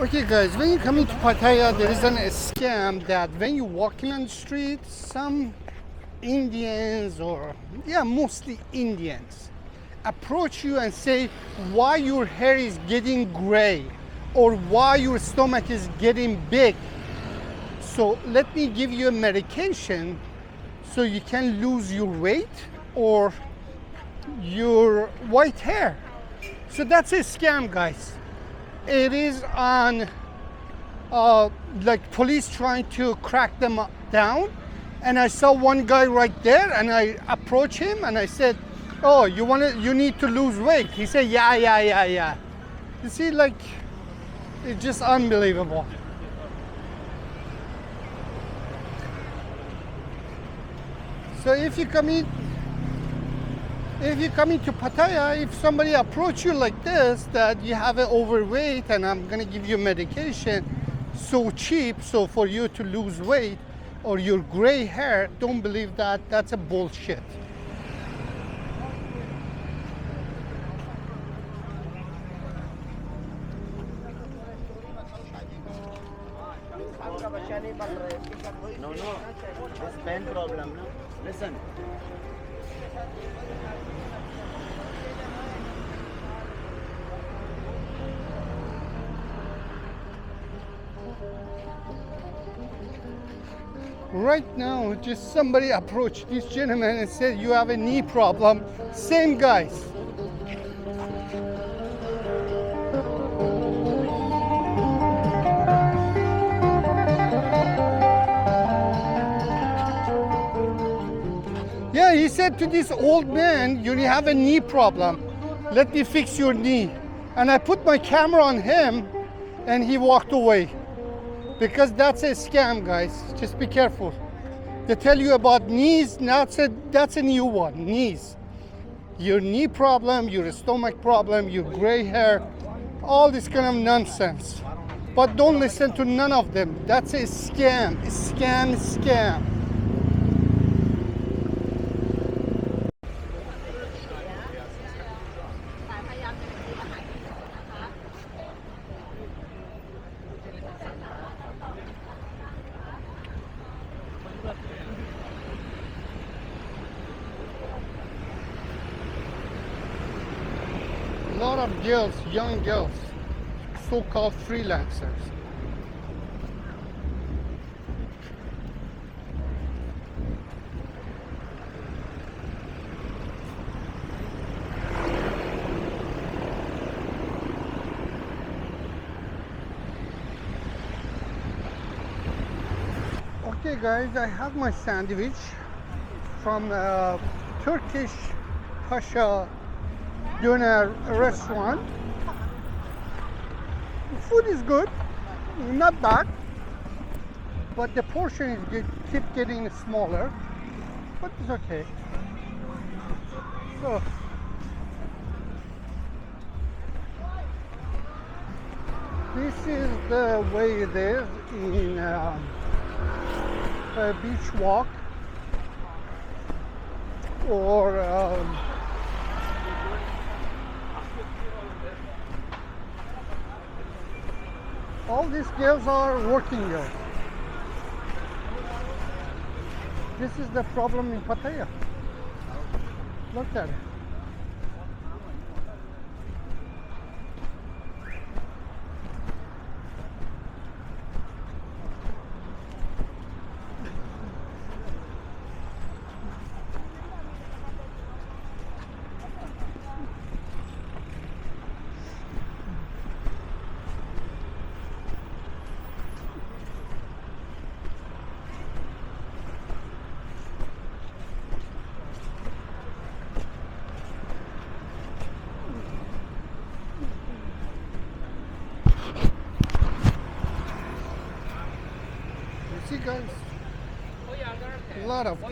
Okay guys, when you come into Pattaya, there is a scam that when you're walking on the street, some Indians or mostly Indians approach you and say why your hair is getting gray or why your stomach is getting big. So let me give you a medication so you can lose your weight or your white hair. So that's a scam, guys. It is on like police trying to crack them down. And I saw one guy right there and I approached him and I said, oh, you need to lose weight. He said, yeah. You see, like, it's just unbelievable. So if you come into Pattaya, if somebody approach you like this, that you have an overweight and I'm gonna give you medication so cheap, so for you to lose weight or your gray hair, don't believe that. That's a bullshit. No, this pen problem, no? Listen. Right now, just somebody approached this gentleman and said, you have a knee problem. Same guys. Yeah, he said to this old man, you have a knee problem. Let me fix your knee. And I put my camera on him and he walked away. Because that's a scam, guys. Just be careful. They tell you about knees, that's a new one, knees. Your knee problem, your stomach problem, your gray hair, all this kind of nonsense. But don't listen to none of them. That's a scam, scam. A lot of girls, young girls, so-called freelancers. Okay guys, I have my sandwich from Turkish Pasha Döner restaurant. The food is good, not bad, but the portion is keep getting smaller, but it's okay. So this is the way it is in a beach walk or all these girls are working girls. This is the problem in Pattaya. Look at it. See guys, a lot of them.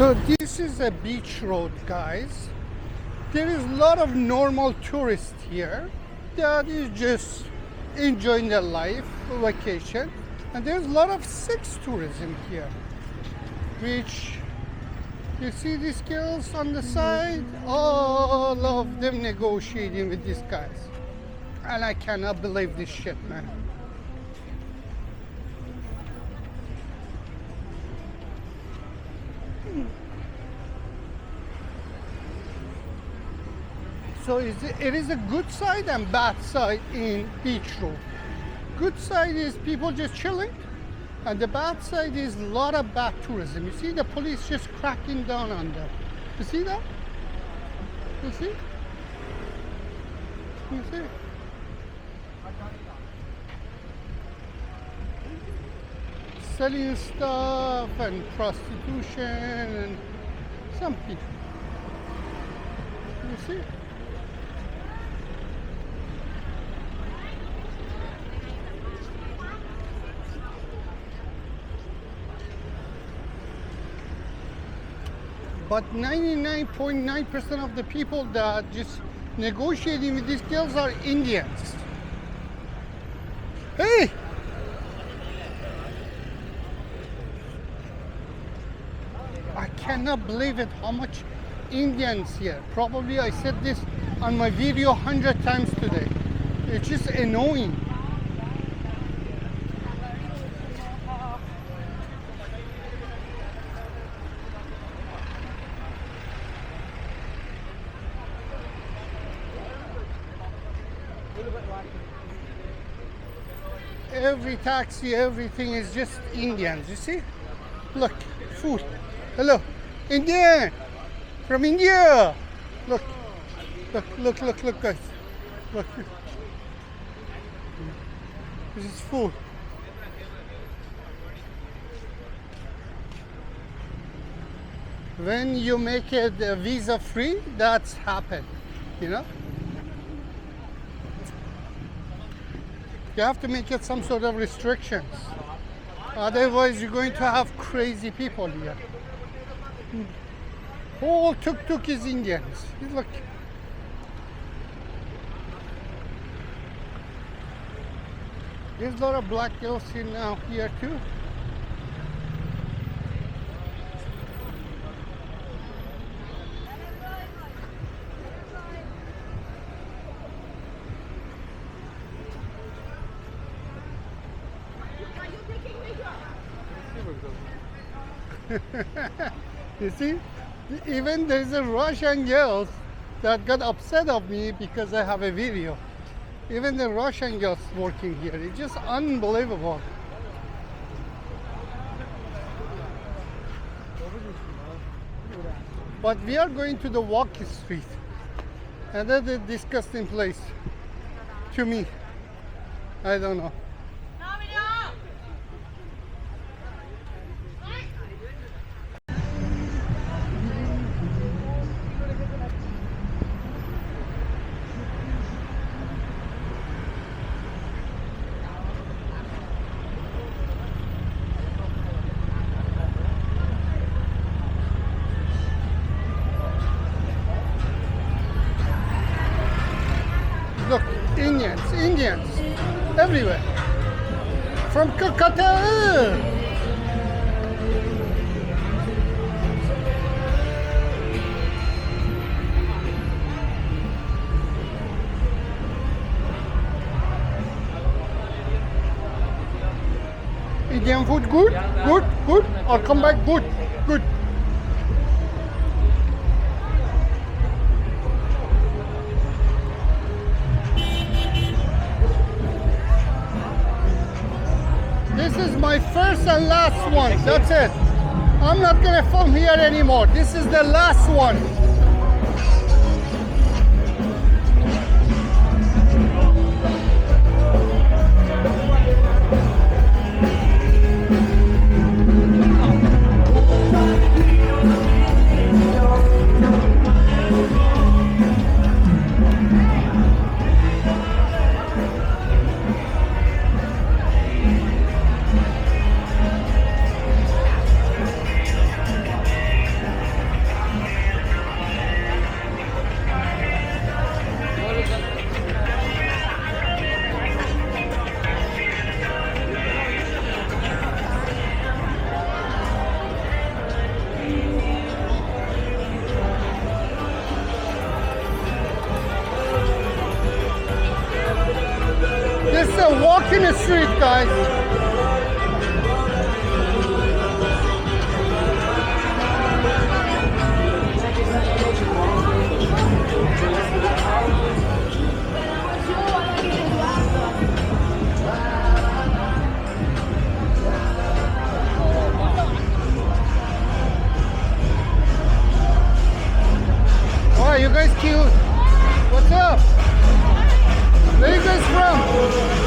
So this is a beach road, guys. There is a lot of normal tourists here that is just enjoying their life, vacation. And there's a lot of sex tourism here, which you see these girls on the side, all of them negotiating with these guys. And I cannot believe this shit, man. So it is a good side and bad side in beach road. Good side is people just chilling, and the bad side is a lot of bad tourism. You see the police just cracking down on them. You see that? You see? You see? Selling stuff and prostitution and some people. You see? But 99.9% of the people that just negotiating with these girls are Indians. Hey! I cannot believe it, how much Indians here. Probably I said this on my video 100 times today. It's just annoying. Every taxi, everything is just Indians, you see? Look, food. Hello, Indian! From India! Look, look, guys. Look. This is food. When you make it visa free, that's happened, you know? You have to make it some sort of restrictions. Otherwise, you're going to have crazy people here. Whole tuk-tuk is Indians. Look. There's a lot of black girls here now here too. You see, even there's a Russian girls that got upset of me because I have a video. Even the Russian girls working here, it's just unbelievable. But we are going to the Walkie Street, another disgusting place to me. I don't know. Look, Indians, everywhere. From Kolkata. Indian food good? Good? Good? Or come back good? Good. This is my first and last one. That's it. I'm not gonna film here anymore. This is the last one. just a walk in the street, guys. Wow, you guys cute. What's up? Where you guys from?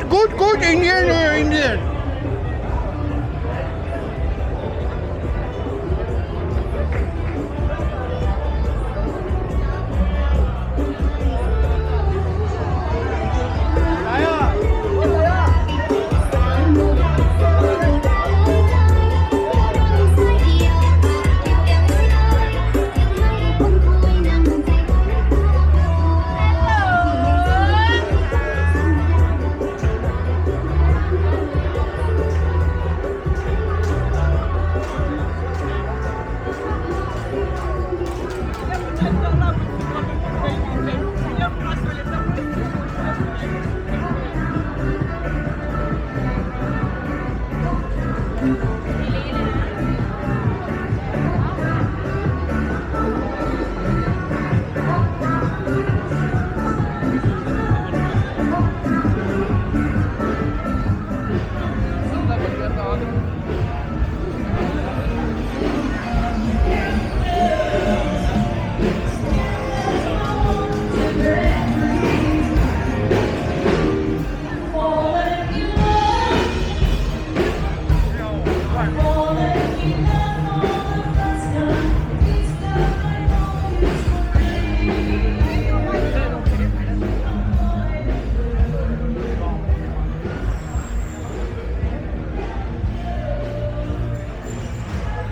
good, Indian, Indian.